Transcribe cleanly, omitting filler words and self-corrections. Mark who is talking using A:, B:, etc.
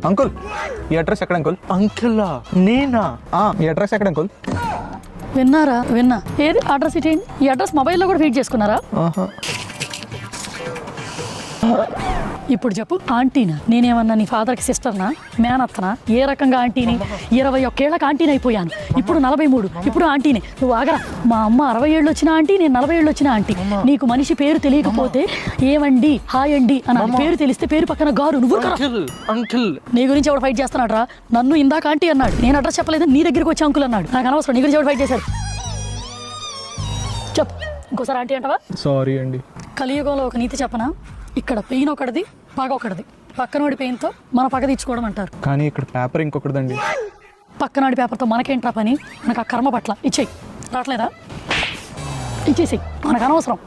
A: Uncle ఈ address ఎక్కడ uncle?
B: అంకులా నేనా?
A: ఈ అడ్రస్ ఎక్కడ అంకుల్?
C: విన్నారా? విన్నా. ఏది అడ్రస్ ఇటు? ఈ అడ్రస్ మొబైల్లో కూడా ఫీడ్ చేసుకున్నారా? ఇప్పుడు చెప్పు, ఆంటీనా? నేనేమన్నా నీ ఫాదర్కి సిస్టర్నా, మేనత్తనా? ఏ రకంగా ఆంటీని? 21 ఏళ్ళకి ఆంటీని అయిపోయాను, ఇప్పుడు 43, ఇప్పుడు ఆంటీని. నువ్వు ఆగరా. మా అమ్మ 60 ఏళ్ళు వచ్చిన ఆంటీ, నేను 40 ఏళ్ళు వచ్చిన ఆంటీ. నీకు మనిషి పేరు తెలియకపోతే ఏమండి, హాయ్ అండి అని పేరు తెలిస్తే పేరు పక్కన గారు. నువ్వు
B: అంకుల్
C: నీ గురించి ఎవడు ఫైట్ చేస్తున్నాడు రా? నన్ను ఇందాక ఆంటీ అన్నాడు, నేను అడ్రస్ చెప్పలేదు, నీ దగ్గరికి వచ్చి అంకుల్ అన్నాడు. నాకు అనవసరం. నీ గురించి ఎవడు ఫైట్ చేశాడు? చెప్పు. ఇంకోసారి ఆంటీ అంటావా?
A: సారీ అండి.
C: కలియుగంలో ఒక నీతి చెప్పనా? ఇక్కడ పెయిన్ ఒకటిది, పగ ఒకటిది. పక్కనోడి పెయిన్తో మన పగ తీర్చుకోవడం అంటారు.
A: కానీ ఇక్కడ పేపర్ ఇంకొకటిదండి.
C: పక్కనాడి పేపర్తో మనకేంట్రా పని? మనకు ఆ కర్మ పట్ల. ఇచ్చేయి. రావట్లేదా? ఇచ్చేసేయి, మనకు అనవసరం.